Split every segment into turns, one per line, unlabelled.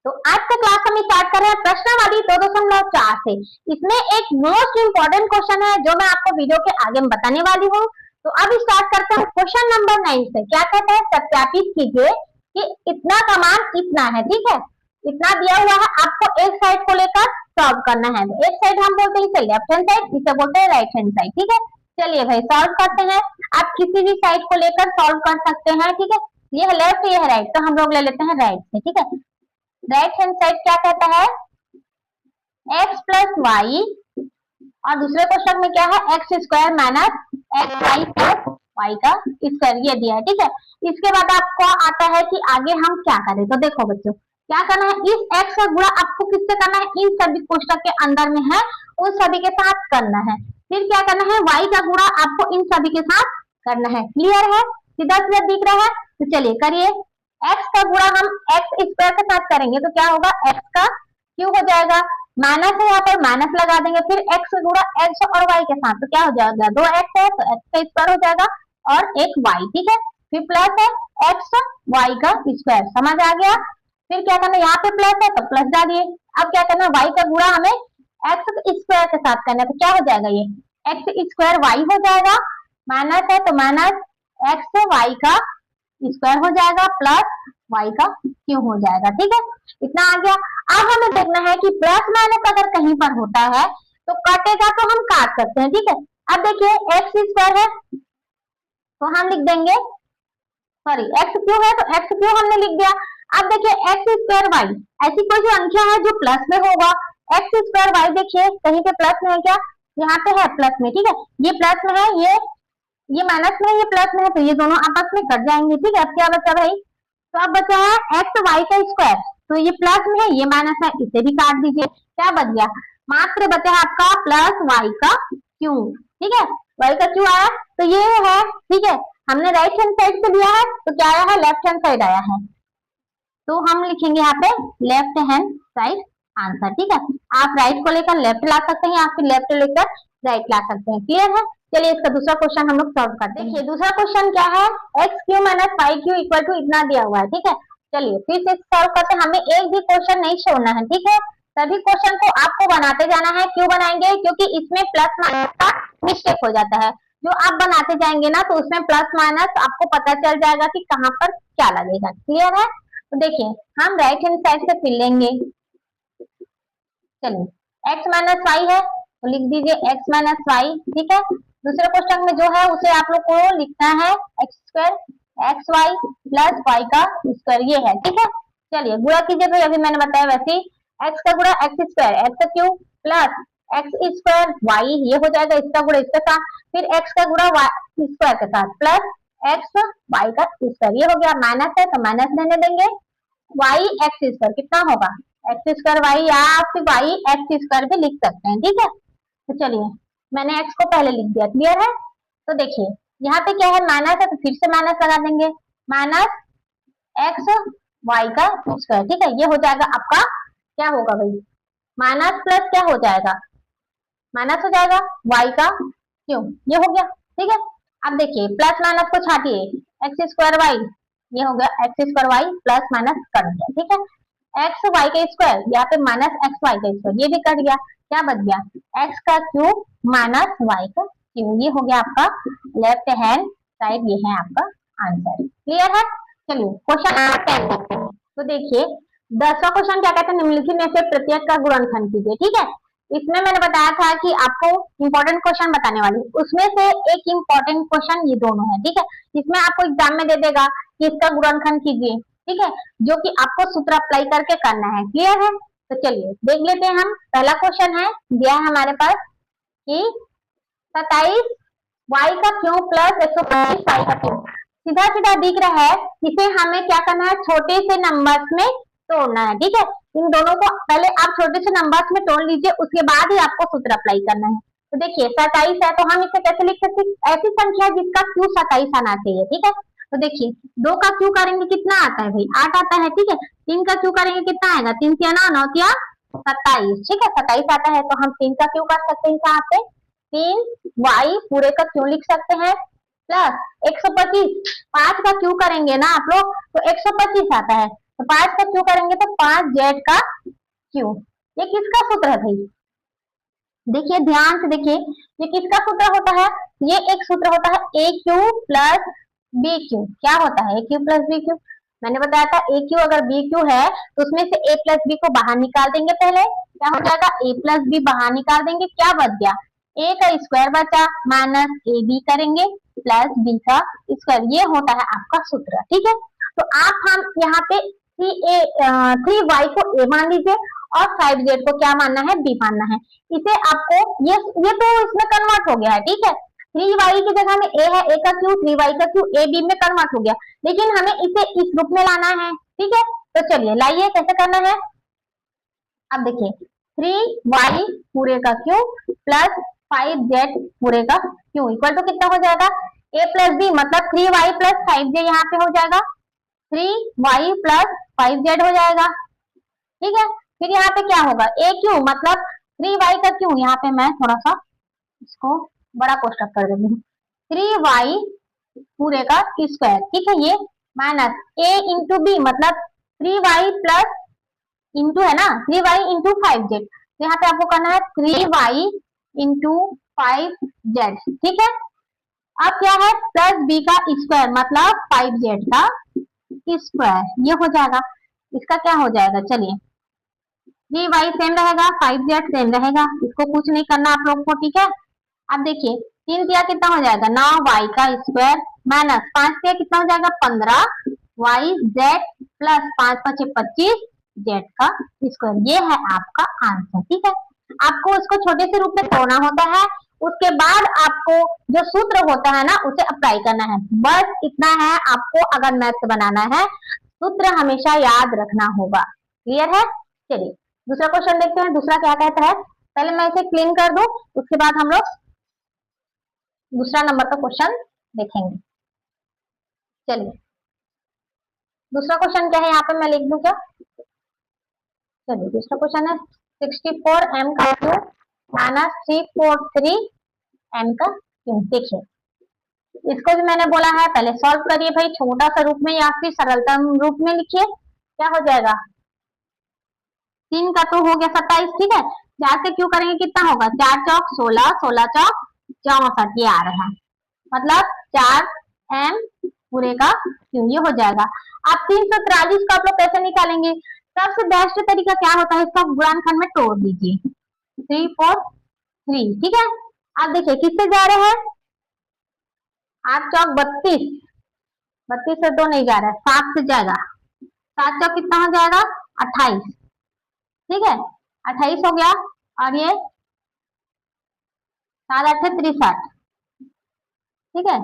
तो आज का क्लास हम स्टार्ट कर रहे हैं प्रश्नावली 2.4 से। इसमें एक मोस्ट इंपॉर्टेंट क्वेश्चन है जो मैं आपको वीडियो के आगे बताने वाली हूँ। तो अब स्टार्ट करते हैं क्वेश्चन नंबर 9 से। क्या कहता है, सत्यापित कीजिए कि इतना का मान इतना है। ठीक है, इतना दिया हुआ है, आपको एक साइड को लेकर सॉल्व करना है। एक साइड हम बोलते हैं इसे लेफ्ट हैंड साइड, इसे बोलते हैं राइट हैंड साइड। ठीक है, चलिए भाई सॉल्व करते हैं। आप किसी भी साइड को लेकर सॉल्व कर सकते हैं। ठीक है, ये है लेफ्ट, ये है राइट, तो हम लोग ले लेते हैं राइट से। ठीक है, राइट हैंड साइड क्या कहता है, x प्लस वाई, और दूसरे क्वेश्चन में क्या है, X square minus X Y plus Y का स्क्वायर, ये दिया है। ठीक है, इसके बाद आपको आता है कि आगे हम क्या करें। तो देखो बच्चों, क्या करना है, इस x का गुणा आपको किससे करना है, इन सभी कोष्टक के अंदर में है उन सभी के साथ करना है। फिर क्या करना है, y का गुणा आपको इन सभी के साथ करना है। क्लियर है, सीधा सीधा दिख रहा है। तो चलिए करिए, x का गुणा हम x स्क्वायर के साथ करेंगे तो क्या होगा, x का क्यूब हो जाएगा, माइनस है यहाँ पर माइनस लगा देंगे, फिर x गुणा x और y के साथ तो क्या हो जाएगा, 2x है तो x का स्क्वायर हो जाएगा और एक y। ठीक है, फिर प्लस है x y का स्क्वायर, समझ आ गया। फिर क्या करना है, यहाँ पे प्लस है तो प्लस डालिए। अब क्या करना है, y का गुणा हमें x स्क्वायर के साथ करना है तो क्या हो जाएगा, ये x स्क्वायर y हो जाएगा, माइनस है तो माइनस x y का स्क्वायर हो जाएगा प्लस y का क्यूब हो जाएगा। ठीक है, इतना आ गया। अब हमें देखना है कि प्लस माइनस अगर कहीं पर होता है तो कटेगा तो हम काट सकते हैं। ठीक है, अब देखिए एक्स स्क्वायर है तो हम लिख देंगे, सॉरी एक्स क्यूब है तो एक्स क्यूब हमने लिख दिया। अब देखिए एक्स स्क्वायर वाई, ऐसी कोई संख्या है जो प्लस में होगा। एक्स स्क्वायर वाई देखिए कहीं पे प्लस में है क्या, यहाँ पे है प्लस में। ठीक है, ये प्लस में है, ये माइनस में है, ये प्लस में है, तो ये दोनों आपस में कट जाएंगे। ठीक है, अब क्या बचा भाई, तो अब बचा है एक्स वाई का स्क्वायर, तो ये प्लस में है, ये माइनस है, इसे भी काट दीजिए। क्या बच गया, मात्र बचा है आपका प्लस वाई का क्यूब। ठीक है, वाई का क्यूब आया तो ये है। ठीक है, हमने राइट हैंड साइड से दिया है तो क्या आया है, लेफ्ट हैंड साइड आया है, तो हम लिखेंगे यहाँ पे लेफ्ट हैंड साइड आंसर। ठीक है, आप राइट को लेकर लेफ्ट ला सकते हैं या फिर लेफ्ट लेकर राइट ला सकते हैं। क्लियर है, चलिए इसका दूसरा क्वेश्चन हम लोग सॉल्व करते हैं। देखिए दूसरा क्वेश्चन क्या है, X cube minus Y cube equal to इतना दिया हुआ है। ठीक है, चलिए फिर से सॉल्व करते हैं। हमें एक भी क्वेश्चन नहीं छोड़ना है। ठीक है, सभी क्वेश्चन को आपको बनाते जाना है। क्यों बनाएंगे, क्योंकि इसमें प्लस माइनस का मिस्टेक हो जाता है। जो आप बनाते जाएंगे ना तो उसमें प्लस माइनस आपको पता चल जाएगा कि कहाँ पर क्या लगेगा। क्लियर है, तो देखिए हम राइट हैंड साइड से फिर लेंगे। चलिए एक्स माइनस वाई है तो लिख दीजिए एक्स माइनस वाई। ठीक है, दूसरे क्वेश्चन में जो है उसे आप लोग को लिखना है X square X Y plus Y का स्क्वायर, ये है। ठीक है, चलिए गुणा कीजिए भाई, अभी मैंने बताया वैसे ही, एक्स का गुणा X square X cube plus X square Y, ये हो जाएगा इसका गुणा इसके साथ, फिर एक्स का गुणा वाई स्क्वायर के साथ प्लस एक्स वाई का स्क्वायर, ये हो गया। माइनस है तो माइनस रहने देंगे, वाई एक्स स्क्वायर कितना होगा, एक्स स्क्वायर वाई या फिर वाई एक्स स्क्वायर भी लिख सकते हैं। ठीक है, तो चलिए मैंने एक्स को पहले लिख दिया। क्लियर है, तो देखिए यहाँ पे क्या है, माइनस है तो फिर से माइनस लगा देंगे, माइनस एक्स वाई का स्क्वायर। ठीक है, ये हो जाएगा आपका, क्या होगा भाई, माइनस प्लस क्या हो जाएगा, माइनस हो जाएगा वाई का क्यों, ये हो गया। ठीक है, अब देखिए प्लस माइनस को छाटिए, एक्स स्क्वायर वाई, ये हो गया X square Y plus minus cut गया। ठीक है, एक्स वाई का स्क्वायर, यहाँ पे माइनस एक्स वाई का स्क्वायर, ये भी कट गया। क्या बच गया, एक्स का क्यूब माइनस वाई का क्यूब, ये हो गया आपका लेफ्ट हैंड साइड, ये है आपका आंसर। क्लियर है, चलिए क्वेश्चन तो देखिए 10वां क्वेश्चन क्या कहते हैं, निम्नलिखित में से प्रत्येक का गुणनखंड कीजिए। ठीक है, इसमें मैंने बताया था कि आपको इंपॉर्टेंट क्वेश्चन बताने वाली, उसमें से एक इंपॉर्टेंट क्वेश्चन ये दोनों है। ठीक है, इसमें आपको एग्जाम में दे देगा कि इसका गुणनखंड कीजिए। ठीक है, जो कि आपको सूत्र अप्लाई करके करना है। क्लियर है, तो चलिए देख लेते हैं हम। पहला क्वेश्चन है, दिया है हमारे पास कि 27 वाई का क्यूब प्लस 125 वाई का क्यूब, सीधा सीधा दिख रहा है, इसे हमें क्या करना है, छोटे से नंबर्स में तोड़ना है। ठीक है, इन दोनों को पहले आप छोटे से नंबर्स में तोड़ लीजिए, उसके बाद ही आपको सूत्र अप्लाई करना है। तो देखिए 27 है तो हम इसे कैसे लिख सकते हैं, ऐसी संख्या जिसका क्यू 27 आना चाहिए। ठीक है, तो देखिए 2 का क्यू करेंगे कितना आता है भाई, 8 आता है। ठीक है, 3 का क्यू करेंगे कितना आएगा, 3 से 9 9 27। ठीक है, 27 आता है तो हम 3 का क्यू कर सकते हैं, यहाँ पे 3 वाई पूरे का क्यू लिख सकते हैं प्लस 125, 5 का क्यू करेंगे ना आप लोग तो 125 आता है, तो 5 का क्यू करेंगे तो 5z का क्यू। ये किसका सूत्र है भाई? देखिए ध्यान से देखिए, ये किसका सूत्र होता है? ये एक सूत्र होता है ए क्यू प्लस बी क्यू। क्या होता है ए क्यू प्लस बी क्यू? मैंने बताया था ए क्यू अगर बी क्यू है तो उसमें से ए प्लस बी को बाहर निकाल देंगे। पहले क्या हो जाएगा? ए प्लस बी बाहर निकाल देंगे, क्या बच गया? ए का स्क्वायर बचा माइनस ए बी करेंगे प्लस बी का स्क्वायर। ये होता है आपका सूत्र, ठीक है। तो आप हम यहाँ पे 3y को a मान लीजिए और 5z को क्या मानना है? b मानना है। इसे आपको ये तो इसमें कन्वर्ट हो गया है, ठीक है। 3y की जगह में a है, a का क्यू 3y का क्यू a b में कन्वर्ट हो गया, लेकिन हमें इसे इस रूप में लाना है, ठीक है। तो चलिए लाइए कैसे करना है। अब देखिए 3y पूरे का क्यू प्लस 5z पूरे का क्यू इक्वल टू कितना हो जाएगा? a प्लस बी मतलब 3y प्लस 5z यहाँ पे हो जाएगा 3y प्लस 5z हो जाएगा, ठीक है। फिर यहाँ पे क्या होगा? ए क्यू मतलब 3y का क्यू, यहाँ पे मैं थोड़ा सा इसको बड़ा कोष्टक कर देती हूँ, 3y पूरे का स्क्वायर, ठीक है। ये माइनस a इंटू बी मतलब 3y प्लस इंटू है ना 3y इंटू 5z, तो यहाँ पे आपको करना है 3y इंटू 5z, ठीक है। अब क्या है? प्लस b का स्क्वायर मतलब 5z का स्क्वायर, ये हो जाएगा। इसका क्या हो जाएगा? चलिए 3y सेम रहेगा 5z सेम रहेगा, इसको कुछ नहीं करना आप लोग को, ठीक है। अब देखिए 3 दिया कितना हो जाएगा? 9y का स्क्वायर माइनस 5 दिया कितना हो जाएगा? 15yz प्लस 5 5 25 z का स्क्वायर। ये है आपका आंसर, ठीक है। आपको इसको छोटे से रूप में तोड़ना होता है, उसके बाद आपको जो सूत्र होता है ना उसे अप्लाई करना है, बस इतना है आपको। अगर मैथ बनाना है सूत्र हमेशा याद रखना होगा, क्लियर है। चलिए दूसरा क्वेश्चन देखते हैं, दूसरा क्या कहता है। पहले मैं इसे क्लीन कर दूं, उसके बाद हम लोग दूसरा नंबर का क्वेश्चन देखेंगे। चलिए दूसरा क्वेश्चन क्या है, यहाँ पे मैं लिख दूं क्या? चलिए दूसरा क्वेश्चन है 64m का क्यूब माइनस 343m का क्यूब। देखिए इसको भी मैंने बोला है पहले सॉल्व करिए भाई, छोटा सा रूप में या फिर सरलतम रूप में लिखिए। क्या हो जाएगा? 3 का तो हो गया 27, ठीक है। 4 से क्यों करेंगे कितना होगा? 4 चौक 16, 16 चौक 64, ये आ रहा है मतलब 4m पूरे का क्यों, ये हो जाएगा। अब 343 को आप लोग कैसे निकालेंगे? सबसे बेस्ट तरीका क्या होता है? इसका गुणनखंड में तोड़ दीजिए 3 4 3, ठीक है। अब देखिए किससे जा रहे हैं? 8 चौक 32, 32 से 2 नहीं जा रहा है, 7 से जाएगा। 7 चौक कितना हो जाएगा? 28, ठीक है 28 हो गया। और ये 7 8 63, ठीक है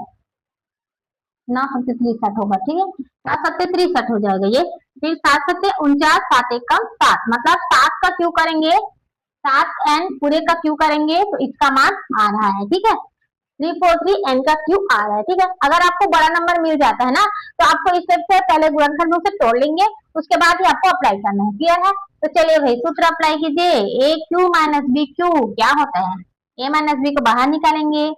9 7 63 होगा, ठीक है 7 7 63 हो जाएगा ये। फिर 7 7 49, 7 1 कम 7 मतलब 7 का क्यों करेंगे? 7n पूरे का क्यों करेंगे तो इसका मान आ रहा है, ठीक है 343n का क्यू आ रहा है, ठीक है। अगर आपको बड़ा नंबर मिल जाता है ना तो आपको इस स्टेप से पहले गुणनखंड में से तोड़ लेंगे, उसके बाद ही आपको अप्लाई करना है, क्लियर है। तो चलिए भाई सूत्र अप्लाई कीजिए, ए क्यू माइनस बी क्यू क्या होता है? ए माइनस बी को बाहर निकालेंगे,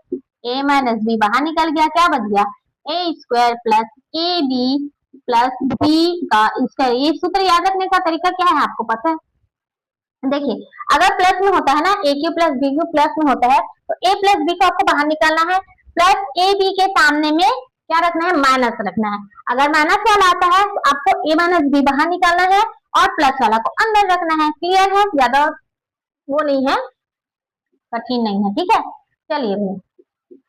ए माइनस बी बाहर निकल गया, क्या बच गया? A square plus A B plus B का स्क्वायर। ये सूत्र याद रखने का तरीका क्या है आपको पता है? देखिए अगर प्लस में होता है ना A Q plus B Q plus में होता है तो ए प्लस बी को आपको बाहर निकालना है, प्लस ए बी के सामने में क्या रखना है? माइनस रखना है। अगर माइनस वाला आता है तो आपको ए माइनस बी बाहर निकालना है और प्लस वाला को अंदर रखना है, क्लियर है। ज्यादा वो नहीं है, कठिन नहीं है, ठीक है। चलिए भाई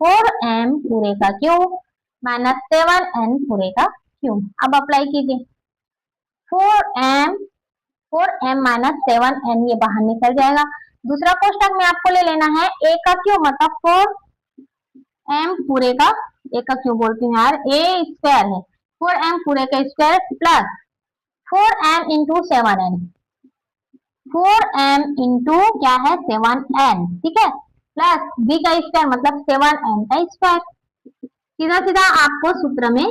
4m पूरे का क्यूब माइनस 7n पूरे का क्यूब, अब अप्लाई कीजिए 4m माइनस 7n ये बाहर निकल जाएगा। दूसरा कोष्टक में आपको ले लेना है a का क्यूब मतलब 4m पूरे का, a का क्यूब बोलती हूँ यार, a स्क्वायर है 4m पूरे का square plus 4m into 7n, 4m into क्या है 7n, ठीक है प्लस b का स्क्वायर मतलब 7n का स्क्वायर। सीधा सीधा आपको सूत्र में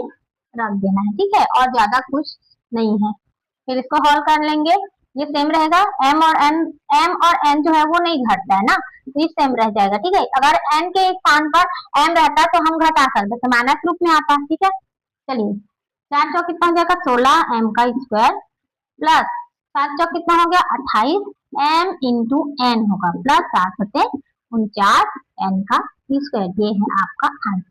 रख देना है, ठीक है और ज्यादा कुछ नहीं है। फिर इसको हॉल कर लेंगे, ये सेम रहेगा, m और n जो है वो नहीं घटता है ना, तो ये सेम रह जाएगा, ठीक है। अगर n के स्थान पर m रहता तो हम घटा सकते थे, माइनस रूप में आता, ठीक है। चलिए 4 चौक कितना हो जाएगा? 16m का स्क्वायर प्लस 7 चौक कितना हो गया 28, m इंटू n होगा प्लस 7 n का स्क्वायर। ये है आपका आंसर।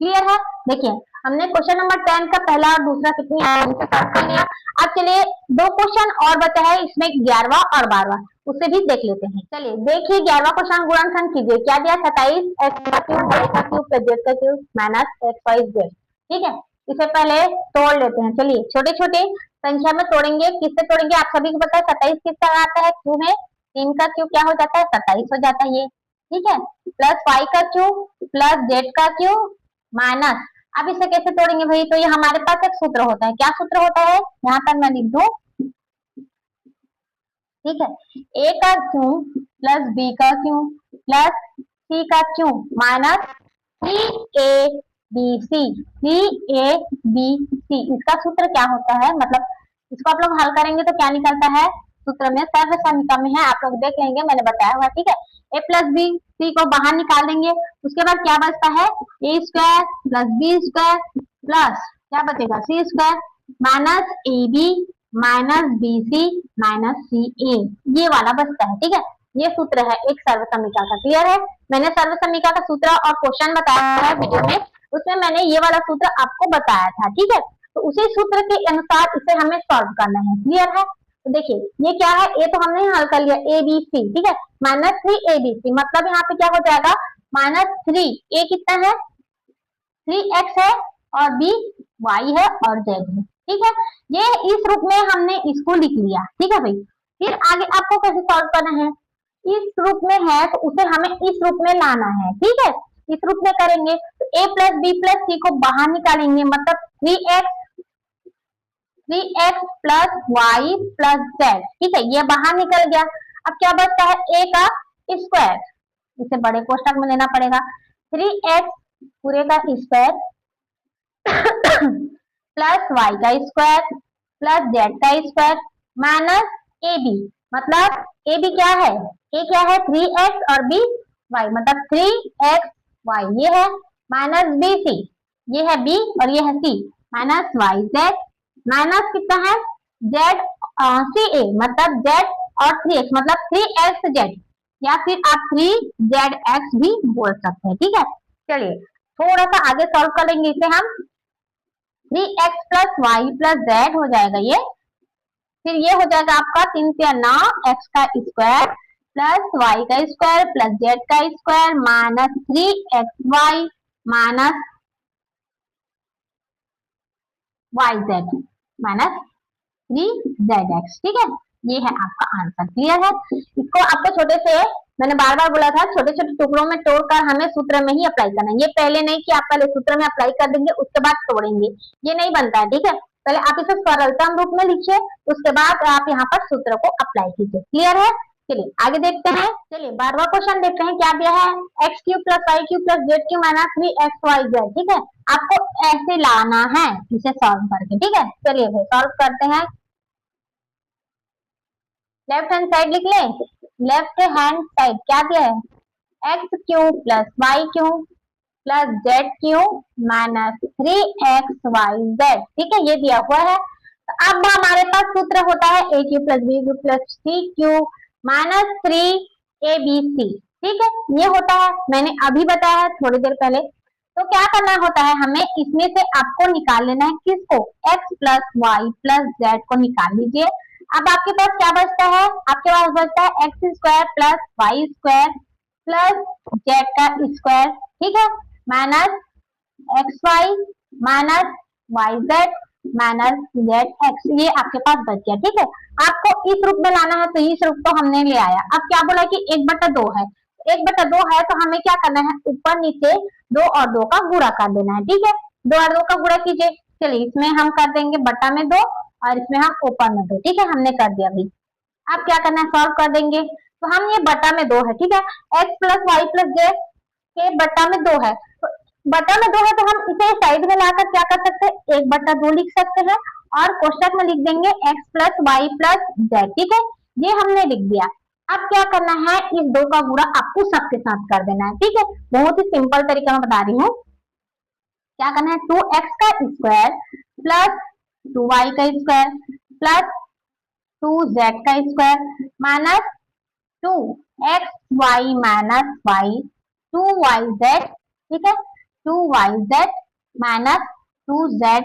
क्लियर है। देखिए हमने क्वेश्चन नंबर 10 का पहला और दूसरा कितनी आसानी से सॉल्व कर लिया। अब चलिए दो क्वेश्चन और बचा है इसमें 11वां और 12वां, उसे भी देख लेते हैं। चलिए देखिए 11वां क्वेश्चन गुणनखंड कीजिए। क्या दिया 27 x का क्यूब y का क्यूब प्लस z का cube minus x y z। ठीक है, इसे पहले तोड़ लेते हैं। चलिए छोटे छोटे संख्या में तोड़ेंगे। किससे तोड़ेंगे आप सभी को पता है। 27 किस तरह आता है क्यूब में, 3 का क्यूब क्या हो जाता है 27 हो जाता है ये। ठीक है, प्लस y का क्यूब प्लस z का क्यूब माइनस, अब इसे कैसे तोड़ेंगे भाई। तो ये हमारे पास एक सूत्र होता है। क्या सूत्र होता है यहाँ पर मैं लिख दूं। ठीक है, a का क्यूब प्लस b का क्यूब प्लस c का क्यूब माइनस 3abc 3abc। इसका सूत्र क्या होता है, मतलब इसको आप लोग हल करेंगे तो क्या निकलता है। सूत्र में सर्व समीकरण में है, आप लोग देख लेंगे, मैंने बताया हुआ। ठीक है, a प्लस बी, सी को बाहर निकाल देंगे। उसके बाद क्या बचता है A square plus B square plus क्या बचेगा C square minus A B minus B C minus C A, ये वाला बचता है। ठीक है, ये सूत्र है एक सर्व समीकरण का। क्लियर है। मैंने सर्व समीकरण का सूत्र और क्वेश्चन बताया है वीडियो में, उसमें मैंने ये वाला सूत्र आपको बताया था। ठीक है, तो उसी सूत्र के अनुसार इसे हमें सॉल्व करना है। क्लियर है। तो देखिए ये क्या है, ए तो हमने हल कर लिया ए बी सी। ठीक है, माइनस 3abc मतलब यहाँ पे क्या हो जाएगा -3, ए कितना है 3x है और b y है और z है। ठीक है, ये इस रूप में हमने इसको लिख लिया। ठीक है भाई, फिर आगे आपको कैसे सॉल्व करना है। इस रूप में है तो उसे हमें इस रूप में लाना है। ठीक है, इस रूप में करेंगे तो a प्लस बी प्लस सी को बाहर निकालेंगे, मतलब 3x plus Y plus Z. ठीक है, ये बाहर निकल गया। अब क्या बचता है a का स्क्वायर, इसे बड़े कोष्टक में लेना पड़ेगा। 3x पूरे का स्क्वायर प्लस वाई का स्क्वायर प्लस जेड का स्क्वायर माइनस ए बी, मतलब ए बी क्या है, ए क्या है 3x और बी वाई, मतलब 3xy ये है माइनस बी सी, ये है बी और ये है सी माइनस वाई जेड माइनस कितना है जेड सी ए, मतलब जेड और 3x मतलब 3xz, या फिर आप 3zx भी बोल सकते हैं। ठीक है, चलिए थोड़ा सा आगे सॉल्व करेंगे इसे हम। 3x plus Y plus Z हो जाएगा ये, फिर ये हो जाएगा आपका 3 से 9 x का स्क्वायर प्लस वाई का स्क्वायर प्लस जेड का square minus 3xy minus yz minus 3zx। ठीक है, ये है आपका आंसर। क्लियर है। इसको आपको छोटे से, मैंने बार बार बोला था, छोटे छोटे टुकड़ों में तोड़कर हमें सूत्र में ही अप्लाई करना है। ये पहले नहीं कि आप पहले सूत्र में अप्लाई कर देंगे उसके बाद तोड़ेंगे, ये नहीं बनता है। ठीक है, पहले आप इसे सरलतम रूप में लिखिए, उसके बाद आप यहाँ पर सूत्र को अप्लाई कीजिए। क्लियर है। चलिए आगे देखते हैं। चलिए 12वां क्वेश्चन देखते हैं। क्या दिया है X cube plus Y cube plus Z cube minus 3xyz। ठीक है, आपको ऐसे लाना है इसे सॉल्व करके। ठीक है, चलिए भाई सॉल्व करते हैं। लेफ्ट हैंड साइड लिख लें। लेफ्ट हैंड साइड क्या दिया है X cube plus Y cube plus Z cube minus 3xyz। ठीक है, ये दिया हुआ है। तो अब हमारे पास सूत्र होता है A cube plus B cube plus C cube minus 3abc। ठीक है, ये होता है, मैंने अभी बताया थोड़ी देर पहले। तो क्या करना होता है हमें, इसमें से आपको निकाल लेना है किसको, x plus Y plus Z को निकाल लीजिए। अब आपके पास क्या बचता है, आपके पास बचता है X square plus Y square plus Z का स्क्वायर। ठीक है, minus X Y minus Y Z minus Z X, ये आपके पास बच गया। ठीक है, आपको इस रूप में लाना है, तो इस रूप को हमने ले आया। अब क्या बोला कि 1/2 है, 1/2 है तो हमें क्या करना है, ऊपर नीचे 2 और 2 का गुणा कर देना है। ठीक है, 2 और 2 का गुणा कीजिए। चलिए इसमें हम कर देंगे बटा में 2 और इसमें हम ऊपर में 2। ठीक है, हमने कर दिया भाई। अब क्या करना है, सॉल्व कर देंगे। तो हम ये बटा में 2 है। ठीक है, X plus Y plus Z के बटा में 2 है, तो बटा में 2 है तो हम इसे साइड में लाकर क्या कर सकते हैं, 1/2 लिख सकते हैं और कोष्टक में लिख देंगे X plus Y plus Z. ठीक है, ये हमने लिख दिया। अब क्या करना है, इस 2 का गुणा आपको सबके साथ कर देना है। ठीक है, बहुत ही सिंपल तरीका मैं बता रही हूँ। क्या करना है, 2x का स्क्वायर प्लस 2y का स्क्वायर प्लस 2z का square minus 2xy minus y 2yz, ठीक है, 2yz माइनस 2zx,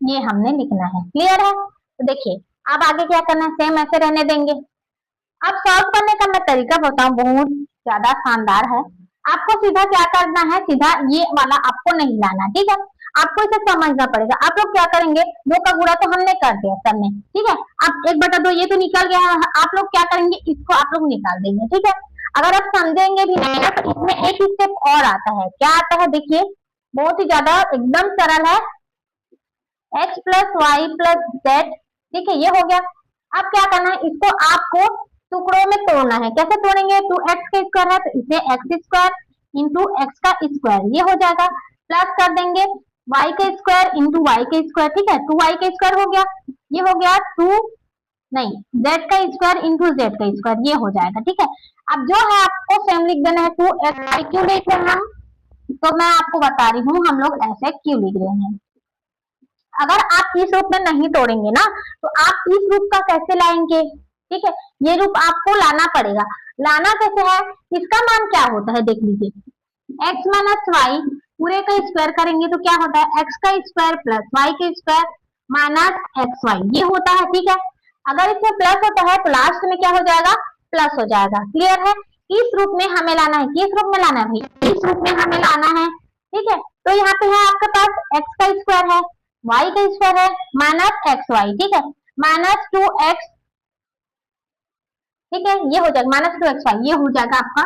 ये हमने लिखना है। क्लियर है? तो देखिए अब आगे क्या करना है, सेम ऐसे रहने देंगे। अब सॉल्व करने का मैं तरीका बताऊं, बहुत ज्यादा शानदार है। आपको सीधा क्या करना है, सीधा ये वाला आपको नहीं लाना, ठीक है, आपको इसे समझना पड़ेगा। आप लोग क्या करेंगे, 2 का गुणा तो हमने कर दिया सब में, ठीक है, अब 1/2 ये तो निकल गया है, आप लोग क्या करेंगे, इसको आप लोग निकाल देंगे, ठीक है। अगर आप समझेंगे भी नहीं ना तो इसमें एक स्टेप और आता है। क्या आता है, देखिए बहुत ही ज्यादा एकदम सरल है, x plus Y plus Z, ठीक है, ये हो गया। अब क्या करना है, इसको आपको टुकड़ों में तोड़ना है। कैसे तोड़ेंगे, 2x का स्क्वायर है तो इसे x स्क्वायर इंटू एक्स का स्क्वायर, ये हो जाएगा, प्लस कर देंगे y का स्क्वायर इंटू वाई का स्क्वायर, ठीक है, 2y का स्क्वायर हो गया, ये हो गया 2 नहीं z का स्क्वायर इंटू z का स्क्वायर, ये हो जाएगा, ठीक है। अब जो है आपको सेम लिख देना है, 2x क्यों लिख रहे हैं हम, तो मैं आपको बता रही हूँ हम लोग ऐसे क्यों लिख रहे हैं। अगर आप इस रूप में नहीं तोड़ेंगे ना तो आप इस रूप का कैसे लाएंगे, ठीक है, ये रूप आपको लाना पड़ेगा। लाना कैसे है, इसका मान क्या होता है, देख लीजिए, x माइनस वाई पूरे का स्क्वायर करेंगे तो क्या होता है, x का स्क्वायर प्लस वाई का स्क्वायर माइनस एक्स वाई, ये होता है, ठीक है। अगर इसमें प्लस होता है तो लास्ट में क्या हो जाएगा, प्लस हो जाएगा। क्लियर है? इस रूप में हमें लाना है, किस रूप में लाना है भाई, इस रूप में हमें लाना है, ठीक है। तो यहाँ पे है आपके पास x का स्क्वायर है, y का स्क्वायर है माइनस एक्स वाई, ठीक है, माइनस 2x, ठीक है, ये हो जाएगा माइनस 2xy, ये हो जाएगा आपका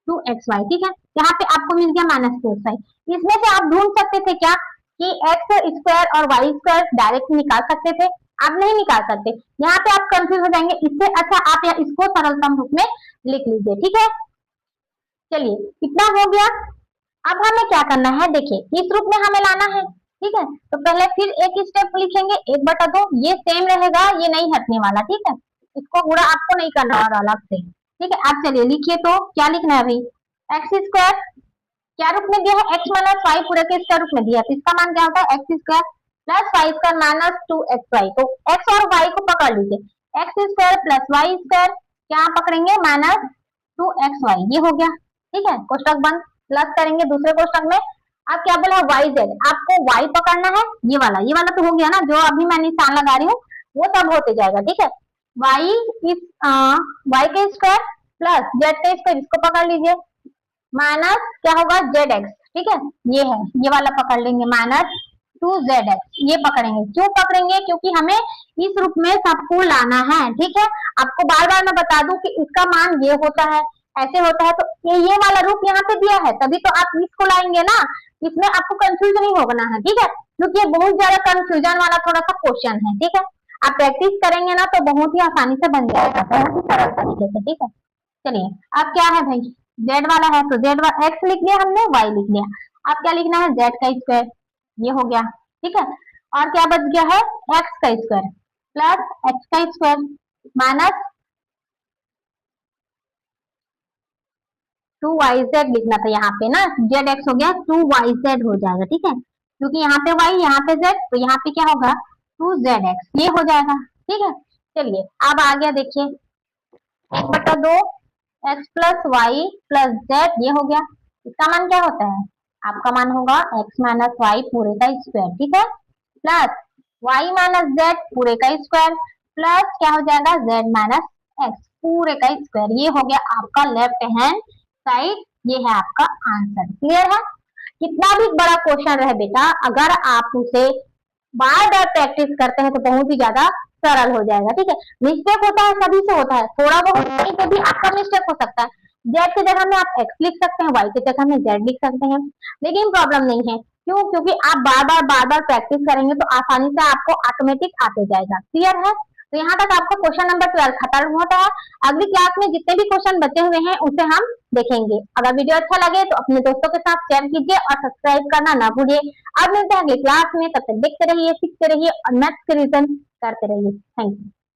2xy, ठीक है। यहाँ पे आपको मिल गया माइनस 2xy। इसमें से आप ढूंढ सकते थे क्या कि x स्क्वायर और y स्क्वायर डायरेक्ट निकाल सकते थे, आप नहीं निकाल सकते, यहाँ पे आप कंफ्यूज हो जाएंगे। इससे अच्छा आप या इसको सरलतम रूप में लिख लीजिए, ठीक है। चलिए इतना हो गया। अब हमें क्या करना है, देखिए इस रूप में हमें लाना है, ठीक है, तो पहले फिर एक स्टेप लिखेंगे, 1/2 ये सेम रहेगा, ये नहीं हटने वाला, ठीक है, इसको पूरा आपको नहीं करना और अलग से, ठीक है। आप चलिए लिखिए, तो क्या लिखना है भाई, एक्स स्क्वायर क्या रूप में दिया है, एक्स माइनस वाई पूरे के स्क्वायर रूप में दिया है, तो इसका मान क्या होता है, X square plus Y square minus 2xy, तो एक्स और वाई को पकड़ लीजिए, X square plus Y square क्या पकड़ेंगे, माइनस 2xy, ये हो गया, ठीक है, कोष्टक बंद, प्लस करेंगे दूसरे कोष्टक में। अब क्या बोला, वाई जेड, आपको वाई पकड़ना है, ये वाला तो हो गया ना, जो अभी मैं निशान लगा रही हूँ वो सब होते जाएगा, ठीक है। वाई इस वाई का स्क्वायर प्लस जेड का स्क्वायर, इसको पकड़ लीजिए, माइनस क्या होगा जेड एक्स, ठीक है, ये है, ये वाला पकड़ लेंगे, माइनस 2zx, ये पकड़ेंगे। क्यों पकड़ेंगे, क्योंकि हमें इस रूप में सबको लाना है, ठीक है। आपको बार बार मैं बता दूं कि इसका मान ये होता है, ऐसे होता है, तो ये वाला रूप यहाँ पे दिया है, तभी तो आप इसको लाएंगे ना, इसमें आपको कंफ्यूजन नहीं होना है, ठीक है, क्योंकि ये बहुत ज्यादा कंफ्यूजन वाला थोड़ा सा क्वेश्चन है, ठीक है। आप प्रैक्टिस करेंगे ना तो बहुत ही आसानी से बन जाएगा, बहुत ही सरल तरीके से, ठीक है। चलिए अब क्या है भाई, जेड वाला है तो जेड एक्स लिख लिया हमने, वाई लिख लिया, अब क्या लिखना है, जेड का स्क्वायर, ये हो गया, ठीक है, और क्या बच गया है, एक्स का स्क्वायर प्लस एक्स का स्क्वायर माइनस 2yz लिखना था यहाँ पे ना, जेड एक्स हो गया 2yz हो जाएगा, ठीक है, क्योंकि यहाँ पे y यहाँ पे z, तो यहाँ पे क्या होगा 2zx, ये हो जाएगा, ठीक है। चलिए अब आ गया, देखिए 1/2 x plus Y plus Z, ये हो गया, इसका मान क्या होता है, आपका मान होगा x माइनस वाई पूरे का स्क्वायर, ठीक है, प्लस y माइनस जेड पूरे का स्क्वायर प्लस क्या हो जाएगा, z माइनस एक्स पूरे का स्क्वायर, ये हो गया आपका लेफ्ट हैंड साइड, ये है आपका आंसर। क्लियर है? कितना भी बड़ा क्वेश्चन रहे बेटा, अगर आप उसे बार बार प्रैक्टिस करते हैं तो बहुत ही ज्यादा सरल हो जाएगा, ठीक है। मिस्टेक होता है, सभी से होता है, थोड़ा बहुत नहीं तो भी आपका मिस्टेक हो सकता है, जेड की जगह में आप एक्स लिख सकते हैं, वाई की जगह में जेड लिख सकते हैं, लेकिन प्रॉब्लम नहीं है, क्यों, क्योंकि आप बार बार प्रैक्टिस करेंगे तो आसानी से आपको ऑटोमेटिक आते जाएगा। क्लियर है? तो यहाँ तक आपका क्वेश्चन नंबर 12 खत्म होता है। अगली क्लास में जितने भी क्वेश्चन बचे हुए हैं उसे हम देखेंगे। अगर वीडियो अच्छा लगे तो अपने दोस्तों के साथ शेयर कीजिए और सब्सक्राइब करना ना भूलिए। अब मिलते हैं अगली क्लास में, तब तक देखते रहिए, सीखते रहिए और नेक्स्ट रिवीजन करते रहिए। Thank you.